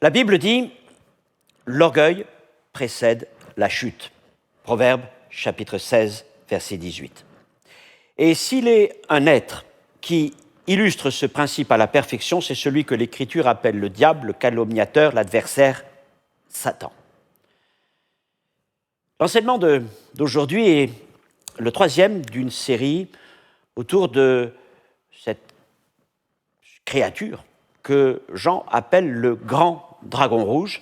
La Bible dit « L'orgueil précède la chute ». Proverbe, chapitre 16, verset 18. Et s'il est un être qui illustre ce principe à la perfection, c'est celui que l'Écriture appelle le diable, le calomniateur, l'adversaire, Satan. L'enseignement d'aujourd'hui est le troisième d'une série autour de cette créature que Jean appelle le grand dragon rouge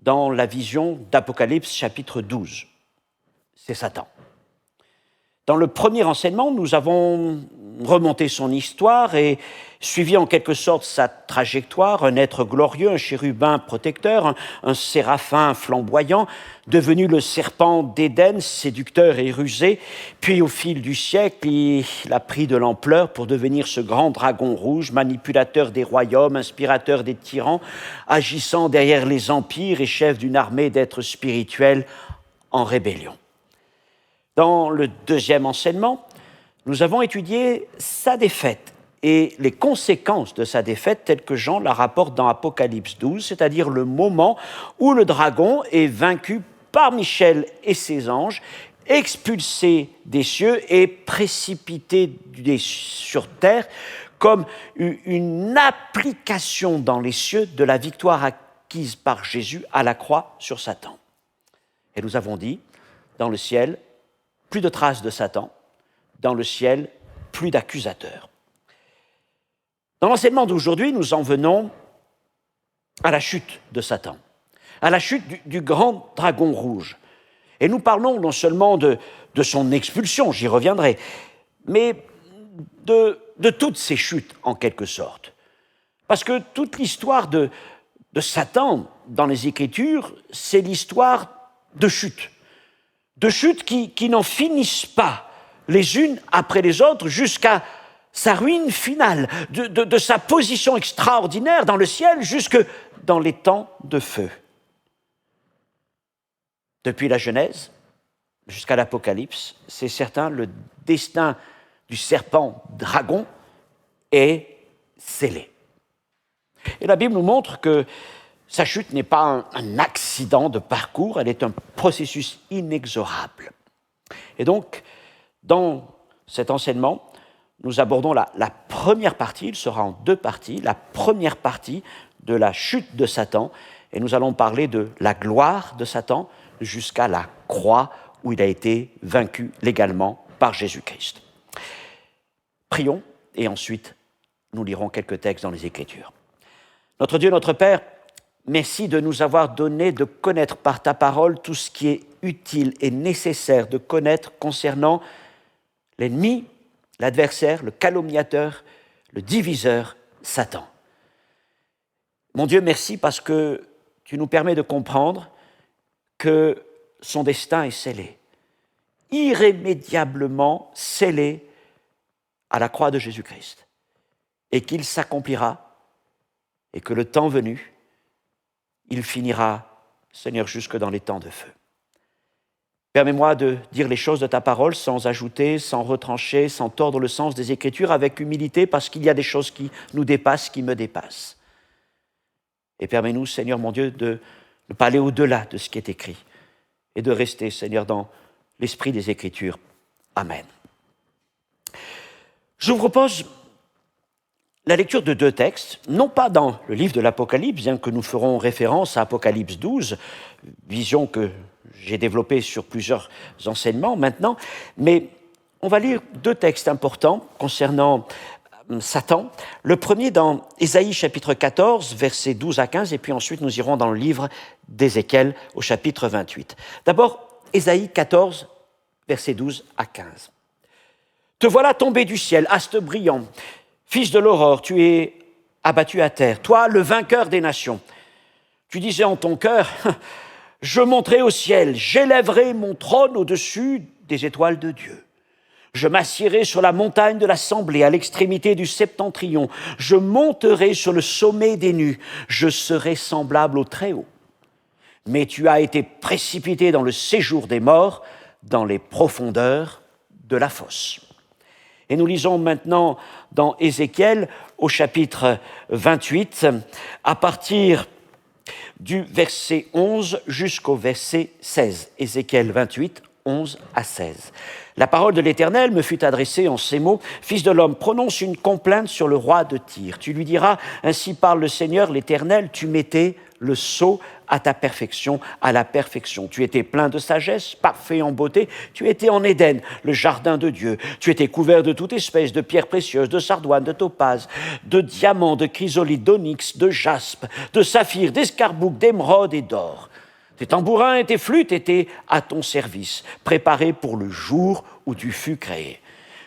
dans la vision d'Apocalypse chapitre 12. C'est Satan. Dans le premier enseignement, nous avons remonté son histoire et suivi en quelque sorte sa trajectoire, un être glorieux, un chérubin protecteur, un séraphin flamboyant, devenu le serpent d'Éden, séducteur et rusé, puis au fil du siècle, il a pris de l'ampleur pour devenir ce grand dragon rouge, manipulateur des royaumes, inspirateur des tyrans, agissant derrière les empires et chef d'une armée d'êtres spirituels en rébellion. Dans le deuxième enseignement, nous avons étudié sa défaite et les conséquences de sa défaite telles que Jean la rapporte dans Apocalypse 12, c'est-à-dire le moment où le dragon est vaincu par Michel et ses anges, expulsé des cieux et précipité sur terre comme une application dans les cieux de la victoire acquise par Jésus à la croix sur Satan. Et nous avons dit, dans le ciel, plus de traces de Satan, dans le ciel, plus d'accusateurs. Dans l'enseignement d'aujourd'hui, nous en venons à la chute de Satan, à la chute du grand dragon rouge. Et nous parlons non seulement de son expulsion, j'y reviendrai, mais de toutes ces chutes en quelque sorte. Parce que toute l'histoire de Satan dans les Écritures, c'est l'histoire de chutes. De chutes qui n'en finissent pas les unes après les autres jusqu'à sa ruine finale, de sa position extraordinaire dans le ciel jusque dans les temps de feu. Depuis la Genèse jusqu'à l'Apocalypse, c'est certain, le destin du serpent dragon est scellé. Et la Bible nous montre que sa chute n'est pas un accident de parcours, elle est un processus inexorable. Et donc, dans cet enseignement, nous abordons la première partie, il sera en deux parties, la première partie de la chute de Satan, et nous allons parler de la gloire de Satan jusqu'à la croix où il a été vaincu légalement par Jésus-Christ. Prions, et ensuite, nous lirons quelques textes dans les Écritures. Notre Dieu, notre Père, merci de nous avoir donné de connaître par ta parole tout ce qui est utile et nécessaire de connaître concernant l'ennemi, l'adversaire, le calomniateur, le diviseur, Satan. Mon Dieu, merci parce que tu nous permets de comprendre que son destin est scellé, irrémédiablement scellé à la croix de Jésus-Christ, et qu'il s'accomplira, et que le temps venu, il finira, Seigneur, jusque dans les temps de feu. Permets-moi de dire les choses de ta parole sans ajouter, sans retrancher, sans tordre le sens des Écritures, avec humilité, parce qu'il y a des choses qui nous dépassent, qui me dépassent. Et permets-nous, Seigneur mon Dieu, de ne pas aller au-delà de ce qui est écrit et de rester, Seigneur, dans l'esprit des Écritures. Amen. Je vous propose la lecture de deux textes, non pas dans le livre de l'Apocalypse, bien que nous ferons référence à Apocalypse 12, vision que j'ai développée sur plusieurs enseignements maintenant, mais on va lire deux textes importants concernant Satan. Le premier dans Ésaïe chapitre 14, versets 12 à 15, et puis ensuite nous irons dans le livre d'Ézéchiel au chapitre 28. D'abord, Ésaïe 14, versets 12 à 15. « Te voilà tombé du ciel, astre brillant, fils de l'aurore, tu es abattu à terre, toi le vainqueur des nations. Tu disais en ton cœur, je monterai au ciel, j'élèverai mon trône au-dessus des étoiles de Dieu. Je m'assiérai sur la montagne de l'assemblée, à l'extrémité du septentrion. Je monterai sur le sommet des nues, je serai semblable au Très-Haut. Mais tu as été précipité dans le séjour des morts, dans les profondeurs de la fosse. » Et nous lisons maintenant dans Ézéchiel, au chapitre 28, à partir du verset 11 jusqu'au verset 16. Ézéchiel 28, 11 à 16. La parole de l'Éternel me fut adressée en ces mots. Fils de l'homme, prononce une complainte sur le roi de Tyr. Tu lui diras, ainsi parle le Seigneur l'Éternel, tu mettais le sceau à ta perfection, à la perfection. Tu étais plein de sagesse, parfait en beauté. Tu étais en Éden, le jardin de Dieu. Tu étais couvert de toute espèce de pierres précieuses, de sardoine, de topaze, de diamants, de chrysolite, d'onyx, de jaspe, de saphir, d'escarboucle, d'émeraude et d'or. Tes tambourins et tes flûtes étaient à ton service, préparés pour le jour où tu fus créé.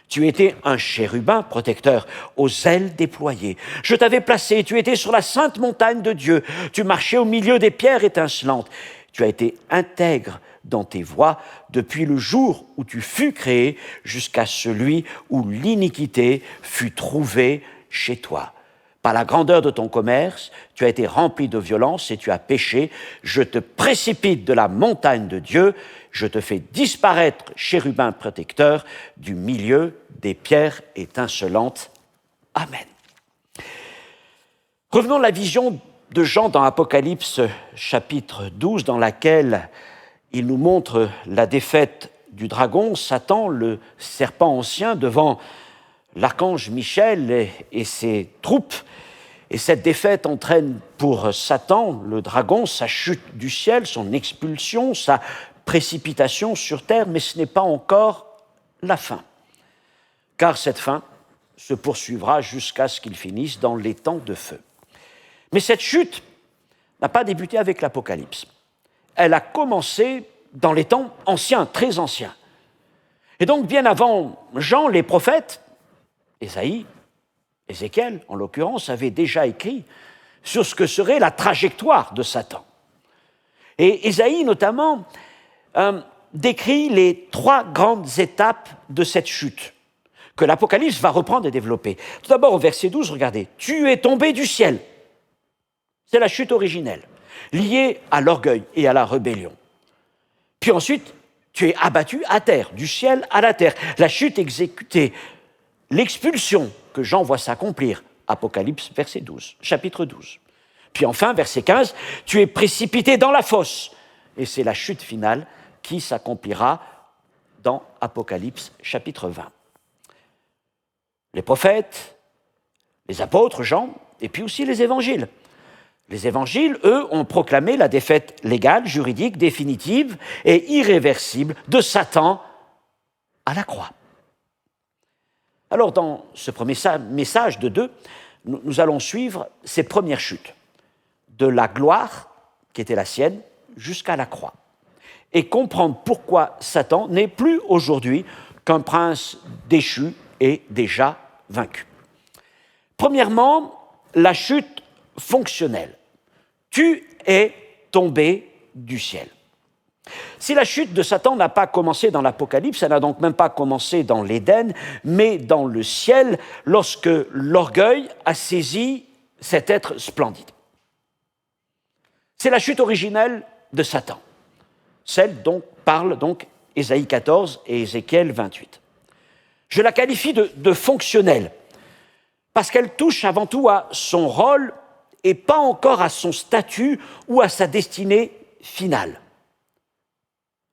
Tu étais un chérubin protecteur, aux ailes déployées. Je t'avais placé, tu étais sur la sainte montagne de Dieu. Tu marchais au milieu des pierres étincelantes. Tu as été intègre dans tes voies depuis le jour où tu fus créé jusqu'à celui où l'iniquité fut trouvée chez toi. Par la grandeur de ton commerce, tu as été rempli de violence et tu as péché. Je te précipite de la montagne de Dieu. Je te fais disparaître, chérubin protecteur, du milieu des pierres étincelantes. Amen. Revenons à la vision de Jean dans Apocalypse chapitre 12, dans laquelle il nous montre la défaite du dragon, Satan, le serpent ancien, devant l'archange Michel et ses troupes. Et cette défaite entraîne pour Satan, le dragon, sa chute du ciel, son expulsion, sa précipitation sur terre, mais ce n'est pas encore la fin. Car cette fin se poursuivra jusqu'à ce qu'il finisse dans les temps de feu. Mais cette chute n'a pas débuté avec l'Apocalypse. Elle a commencé dans les temps anciens, très anciens. Et donc, bien avant Jean, les prophètes, Ésaïe, Ézéchiel, en l'occurrence, avaient déjà écrit sur ce que serait la trajectoire de Satan. Et Ésaïe, notamment, décrit les 3 grandes étapes de cette chute que l'Apocalypse va reprendre et développer. Tout d'abord, au verset 12, regardez, « Tu es tombé du ciel ». C'est la chute originelle, liée à l'orgueil et à la rébellion. Puis ensuite, tu es abattu à terre, du ciel à la terre. La chute exécutée, l'expulsion que Jean voit s'accomplir, Apocalypse verset 12, chapitre 12. Puis enfin, verset 15, tu es précipité dans la fosse. Et c'est la chute finale qui s'accomplira dans Apocalypse chapitre 20. Les prophètes, les apôtres, Jean, et puis aussi les évangiles. Les évangiles, eux, ont proclamé la défaite légale, juridique, définitive et irréversible de Satan à la croix. Alors, dans ce premier message de 2, nous allons suivre ces premières chutes, de la gloire, qui était la sienne, jusqu'à la croix, et comprendre pourquoi Satan n'est plus aujourd'hui qu'un prince déchu et déjà vaincu. Premièrement, la chute fonctionnelle. Tu es tombé du ciel. Si la chute de Satan n'a pas commencé dans l'Apocalypse, elle n'a donc même pas commencé dans l'Éden, mais dans le ciel, lorsque l'orgueil a saisi cet être splendide. C'est la chute originelle de Satan, celle dont parle donc Ésaïe 14 et Ézéchiel 28. Je la qualifie de fonctionnelle, parce qu'elle touche avant tout à son rôle et pas encore à son statut ou à sa destinée finale.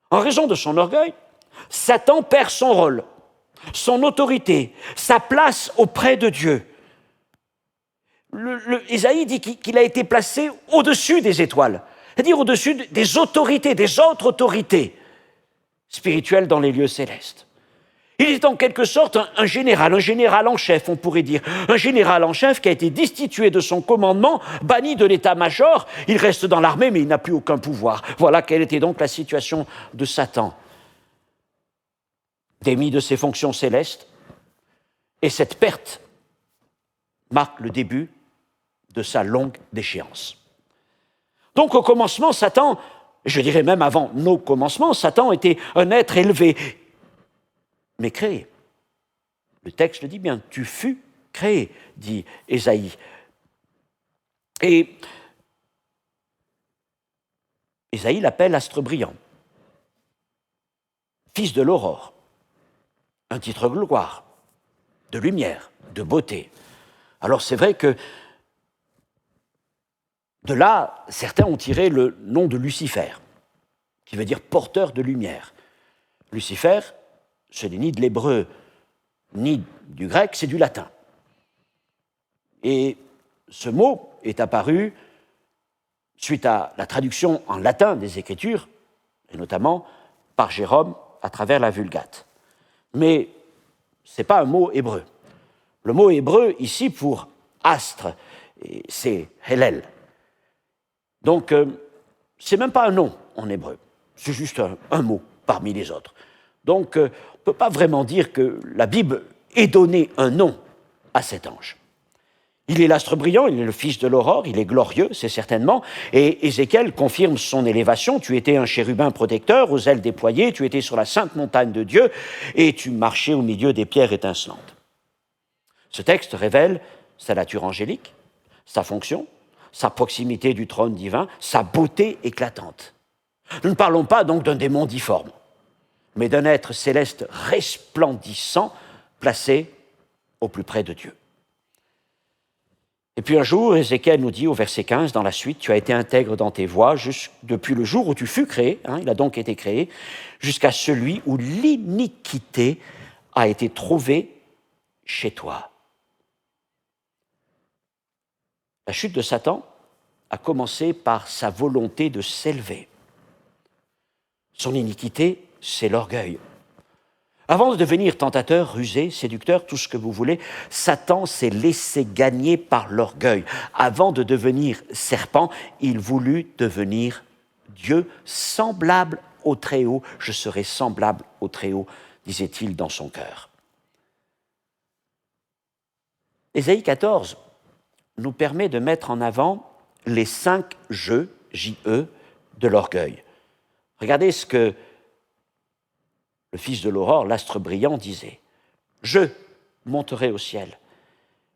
En raison de son orgueil, Satan perd son rôle, son autorité, sa place auprès de Dieu. Ésaïe dit qu'il a été placé au-dessus des étoiles, c'est-à-dire au-dessus des autorités, des autres autorités spirituelles dans les lieux célestes. Il est en quelque sorte un général en chef, on pourrait dire. Un général en chef qui a été destitué de son commandement, banni de l'état-major. Il reste dans l'armée, mais il n'a plus aucun pouvoir. Voilà quelle était donc la situation de Satan. Démis de ses fonctions célestes. Et cette perte marque le début de sa longue déchéance. Donc au commencement, Satan, je dirais même avant nos commencements, Satan était un être élevé, mais créé. Le texte le dit bien, tu fus créé, dit Ésaïe. Et Ésaïe l'appelle astre brillant, fils de l'aurore, un titre de gloire, de lumière, de beauté. Alors c'est vrai que De là, certains ont tiré le nom de Lucifer, qui veut dire porteur de lumière. Lucifer, ce n'est ni de l'hébreu ni du grec, c'est du latin. Et ce mot est apparu suite à la traduction en latin des Écritures, et notamment par Jérôme à travers la Vulgate. Mais ce n'est pas un mot hébreu. Le mot hébreu ici pour astre, c'est Hellel. Donc, ce n'est même pas un nom en hébreu, c'est juste un mot parmi les autres. Donc, on ne peut pas vraiment dire que la Bible ait donné un nom à cet ange. Il est l'astre brillant, il est le fils de l'aurore, il est glorieux, c'est certainement, et Ézéchiel confirme son élévation. Tu étais un chérubin protecteur, aux ailes déployées, tu étais sur la sainte montagne de Dieu, et tu marchais au milieu des pierres étincelantes. Ce texte révèle sa nature angélique, sa fonction, sa proximité du trône divin, sa beauté éclatante. Nous ne parlons pas donc d'un démon difforme, mais d'un être céleste resplendissant, placé au plus près de Dieu. Et puis un jour, Ézéchiel nous dit au verset 15, dans la suite, « Tu as été intègre dans tes voies depuis le jour où tu fus créé, il a donc été créé, jusqu'à celui où l'iniquité a été trouvée chez toi. » La chute de Satan a commencé par sa volonté de s'élever. Son iniquité, c'est l'orgueil. Avant de devenir tentateur, rusé, séducteur, tout ce que vous voulez, Satan s'est laissé gagner par l'orgueil. Avant de devenir serpent, il voulut devenir Dieu, semblable au Très-Haut. Je serai semblable au Très-Haut, disait-il dans son cœur. Ésaïe 14 nous permet de mettre en avant les 5 jeux, J-E, de l'orgueil. Regardez ce que le fils de l'aurore, l'astre brillant, disait. « Je monterai au ciel,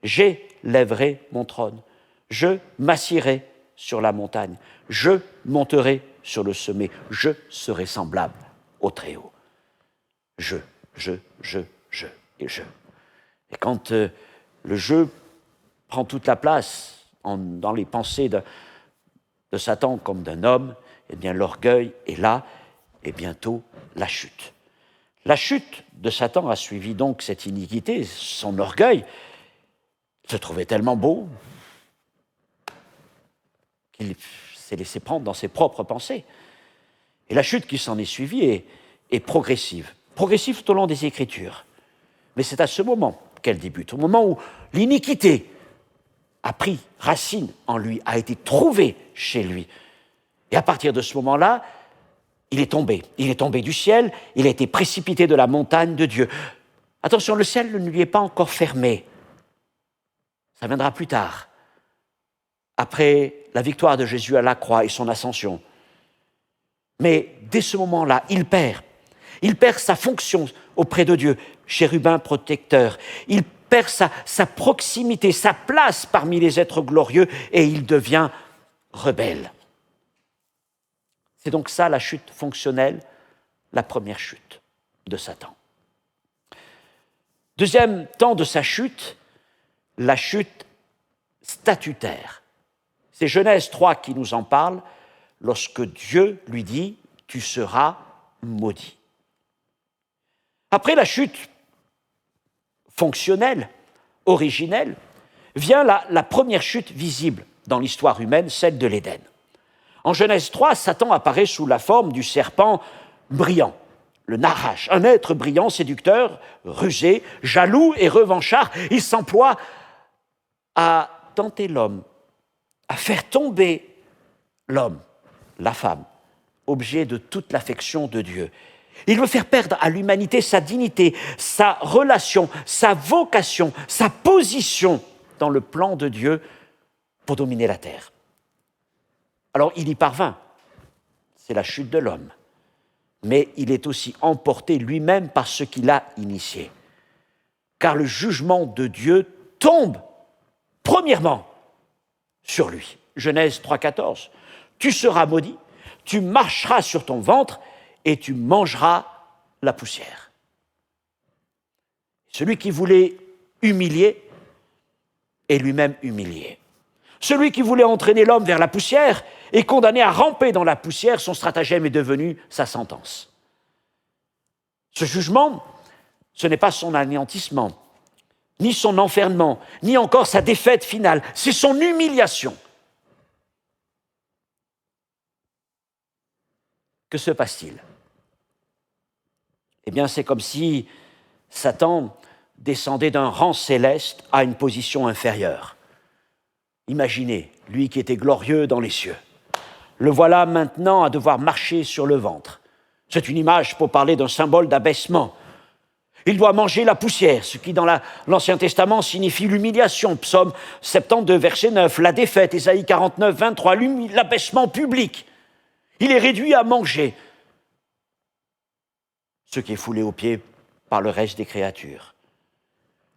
j'élèverai mon trône, je m'assierai sur la montagne, je monterai sur le sommet, je serai semblable au Très-Haut. » Je. Et quand le je prend toute la place dans les pensées de Satan comme d'un homme, eh bien l'orgueil est là et bientôt la chute. La chute de Satan a suivi donc cette iniquité, son orgueil se trouvait tellement beau qu'il s'est laissé prendre dans ses propres pensées. Et la chute qui s'en est suivie est progressive tout au long des Écritures. Mais c'est à ce moment qu'elle débute, au moment où l'iniquité a pris racine en lui, a été trouvée chez lui. Et à partir de ce moment-là, il est tombé du ciel, il a été précipité de la montagne de Dieu. Attention, le ciel ne lui est pas encore fermé. Ça viendra plus tard, après la victoire de Jésus à la croix et son ascension. Mais dès ce moment-là, il perd sa fonction auprès de Dieu, chérubin protecteur. Il perd sa proximité, sa place parmi les êtres glorieux et il devient rebelle. C'est donc ça la chute fonctionnelle, la première chute de Satan. Deuxième temps de sa chute, la chute statutaire. C'est Genèse 3 qui nous en parle, lorsque Dieu lui dit « Tu seras maudit ». Après la chute fonctionnelle, originelle, vient la première chute visible dans l'histoire humaine, celle de l'Éden. En Genèse 3, Satan apparaît sous la forme du serpent brillant, le Nahash, un être brillant, séducteur, rusé, jaloux et revanchard. Il s'emploie à tenter l'homme, à faire tomber l'homme, la femme, objet de toute l'affection de Dieu. Il veut faire perdre à l'humanité sa dignité, sa relation, sa vocation, sa position dans le plan de Dieu pour dominer la terre. Alors il y parvint, c'est la chute de l'homme, mais il est aussi emporté lui-même par ce qu'il a initié. Car le jugement de Dieu tombe premièrement sur lui. Genèse 3,14. Tu seras maudit, tu marcheras sur ton ventre et tu mangeras la poussière. Celui qui voulait humilier est lui-même humilié. Celui qui voulait entraîner l'homme vers la poussière est condamné à ramper dans la poussière, son stratagème est devenu sa sentence. Ce jugement, ce n'est pas son anéantissement, ni son enfermement, ni encore sa défaite finale, c'est son humiliation. Que se passe-t-il? Eh bien, c'est comme si Satan descendait d'un rang céleste à une position inférieure. Imaginez, lui qui était glorieux dans les cieux. Le voilà maintenant à devoir marcher sur le ventre. C'est une image pour parler d'un symbole d'abaissement. Il doit manger la poussière, ce qui dans l'Ancien Testament signifie l'humiliation. Psaume 72, verset 9, la défaite, Ésaïe 49, 23, l'abaissement public. Il est réduit à manger ce qui est foulé aux pieds par le reste des créatures.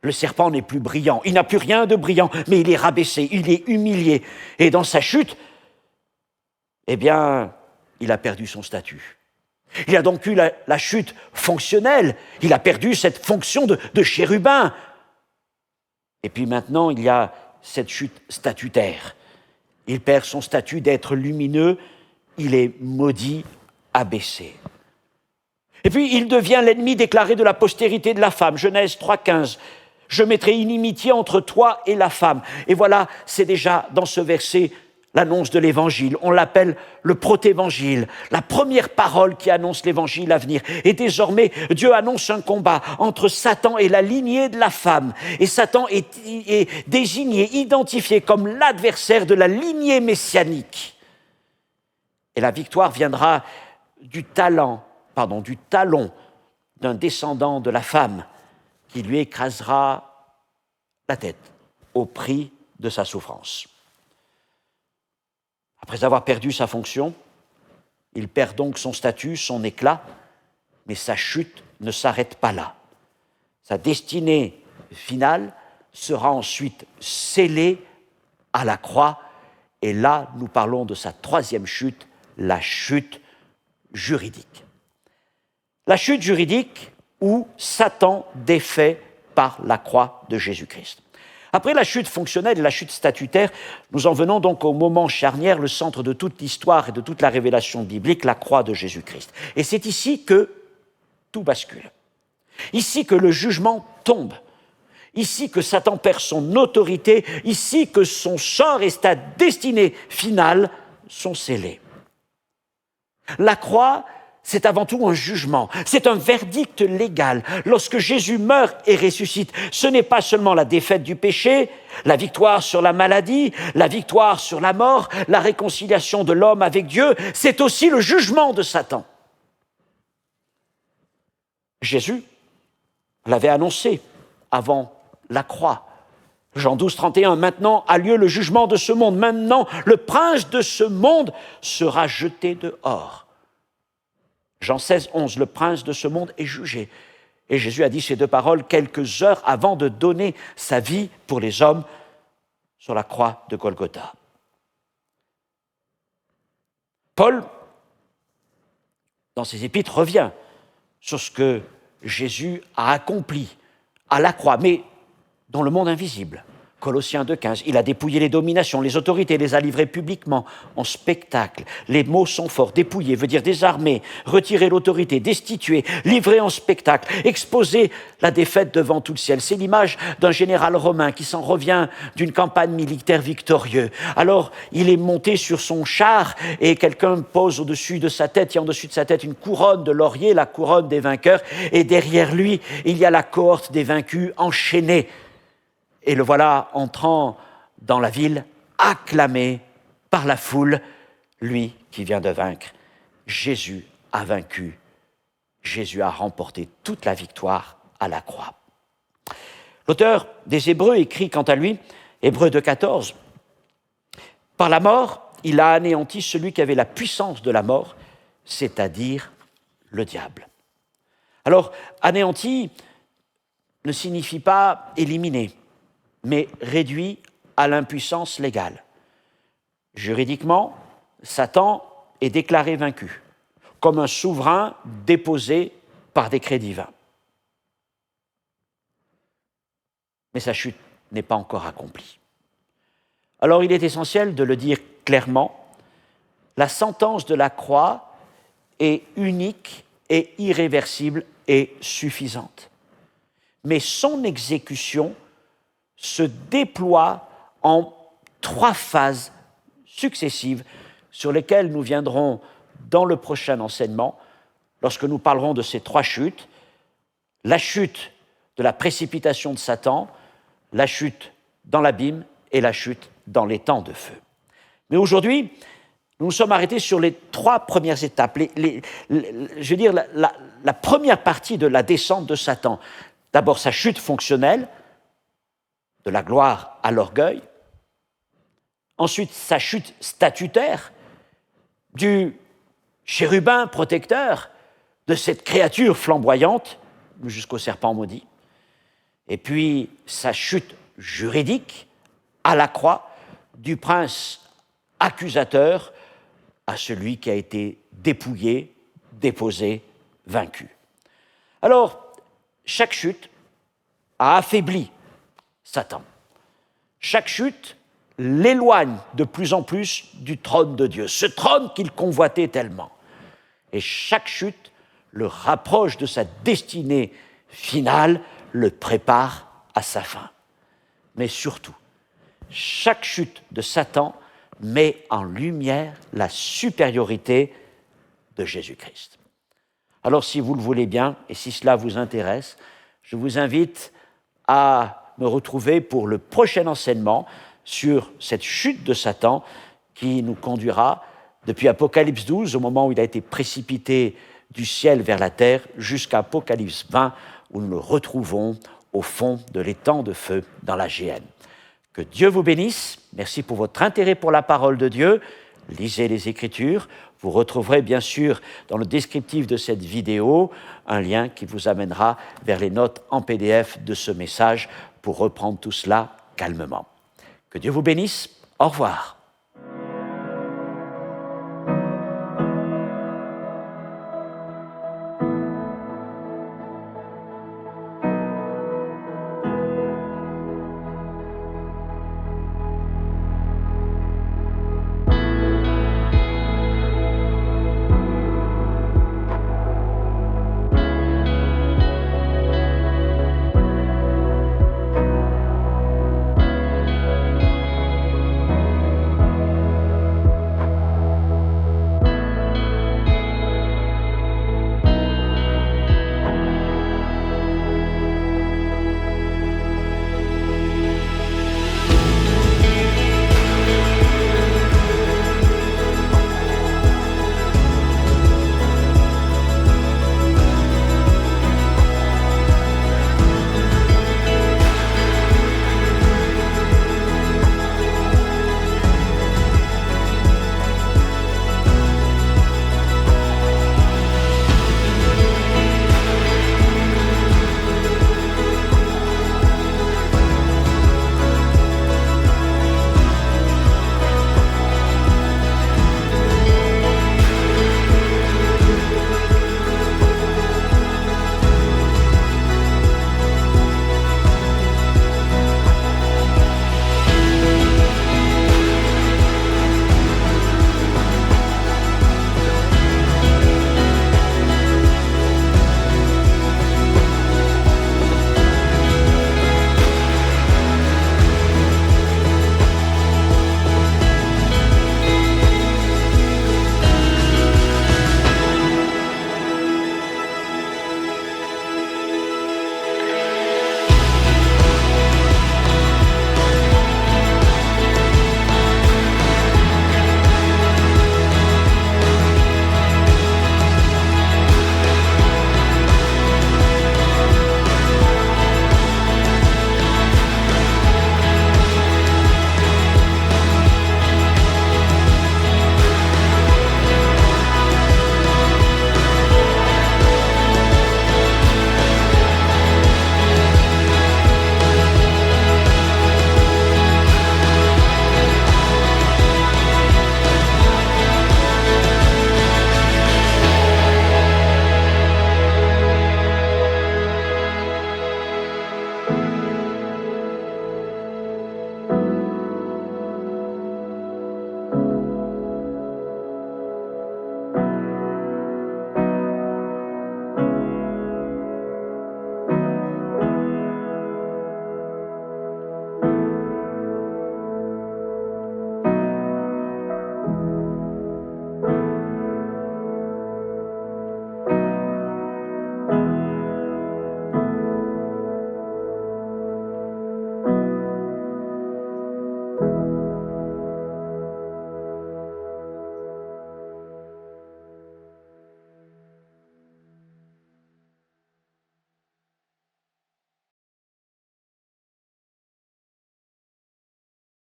Le serpent n'est plus brillant, il n'a plus rien de brillant, mais il est rabaissé, il est humilié. Et dans sa chute, eh bien, il a perdu son statut. Il a donc eu la chute fonctionnelle, il a perdu cette fonction de chérubin. Et puis maintenant, il y a cette chute statutaire. Il perd son statut d'être lumineux, il est maudit, abaissé. Et puis, il devient l'ennemi déclaré de la postérité de la femme. Genèse 3,15. Je mettrai inimitié entre toi et la femme. Et voilà, c'est déjà dans ce verset l'annonce de l'évangile. On l'appelle le protévangile, la première parole qui annonce l'évangile à venir. Et désormais, Dieu annonce un combat entre Satan et la lignée de la femme. Et Satan est désigné, identifié comme l'adversaire de la lignée messianique. Et la victoire viendra du talon d'un descendant de la femme qui lui écrasera la tête au prix de sa souffrance. Après avoir perdu sa fonction, il perd donc son statut, son éclat, mais sa chute ne s'arrête pas là. Sa destinée finale sera ensuite scellée à la croix, et là, nous parlons de sa troisième chute, la chute juridique. La chute juridique où Satan défait par la croix de Jésus-Christ. Après la chute fonctionnelle et la chute statutaire, nous en venons donc au moment charnière, le centre de toute l'histoire et de toute la révélation biblique, la croix de Jésus-Christ. Et c'est ici que tout bascule. Ici que le jugement tombe. Ici que Satan perd son autorité. Ici que son sort et sa destinée finale sont scellés. La croix, c'est avant tout un jugement, c'est un verdict légal. Lorsque Jésus meurt et ressuscite, ce n'est pas seulement la défaite du péché, la victoire sur la maladie, la victoire sur la mort, la réconciliation de l'homme avec Dieu, c'est aussi le jugement de Satan. Jésus l'avait annoncé avant la croix. Jean 12, 31, maintenant a lieu le jugement de ce monde. Maintenant, le prince de ce monde sera jeté dehors. Jean 16, 11, le prince de ce monde est jugé. Et Jésus a dit ces deux paroles quelques heures avant de donner sa vie pour les hommes sur la croix de Golgotha. Paul, dans ses épîtres, revient sur ce que Jésus a accompli à la croix, mais dans le monde invisible. Colossiens 2,15, il a dépouillé les dominations, les autorités, les a livrées publiquement en spectacle. Les mots sont forts. Dépouiller veut dire désarmer, retirer l'autorité, destituer, livrer en spectacle, exposer la défaite devant tout le ciel. C'est l'image d'un général romain qui s'en revient d'une campagne militaire victorieuse. Alors, il est monté sur son char et quelqu'un pose au-dessus de sa tête, et en dessus de sa tête une couronne de laurier, la couronne des vainqueurs, et derrière lui, il y a la cohorte des vaincus enchaînés. Et le voilà entrant dans la ville, acclamé par la foule, lui qui vient de vaincre. Jésus a vaincu. Jésus a remporté toute la victoire à la croix. L'auteur des Hébreux écrit quant à lui, Hébreux 2,14, « Par la mort, il a anéanti celui qui avait la puissance de la mort, c'est-à-dire le diable. » Alors, anéanti ne signifie pas éliminer, mais réduit à l'impuissance légale. Juridiquement, Satan est déclaré vaincu, comme un souverain déposé par décret divin. Mais sa chute n'est pas encore accomplie. Alors il est essentiel de le dire clairement, la sentence de la croix est unique et irréversible et suffisante. Mais son exécution se déploie en 3 phases successives sur lesquelles nous viendrons dans le prochain enseignement, lorsque nous parlerons de ces 3 chutes, la chute de la précipitation de Satan, la chute dans l'abîme et la chute dans les temps de feu. Mais aujourd'hui, nous nous sommes arrêtés sur les 3 premières étapes, je veux dire la première partie de la descente de Satan. D'abord sa chute fonctionnelle, de la gloire à l'orgueil. Ensuite sa chute statutaire, du chérubin protecteur, de cette créature flamboyante, jusqu'au serpent maudit. Et puis sa chute juridique à la croix, du prince accusateur à celui qui a été dépouillé, déposé, vaincu. Alors, chaque chute a affaibli Satan. Chaque chute l'éloigne de plus en plus du trône de Dieu, ce trône qu'il convoitait tellement. Et chaque chute le rapproche de sa destinée finale, le prépare à sa fin. Mais surtout, chaque chute de Satan met en lumière la supériorité de Jésus-Christ. Alors, si vous le voulez bien, et si cela vous intéresse, je vous invite à me retrouver pour le prochain enseignement sur cette chute de Satan qui nous conduira depuis Apocalypse 12, au moment où il a été précipité du ciel vers la terre, jusqu'à Apocalypse 20, où nous le retrouvons au fond de l'étang de feu dans la géhenne. Que Dieu vous bénisse. Merci pour votre intérêt pour la parole de Dieu. Lisez les Écritures. Vous retrouverez bien sûr dans le descriptif de cette vidéo un lien qui vous amènera vers les notes en PDF de ce message pour reprendre tout cela calmement. Que Dieu vous bénisse. Au revoir.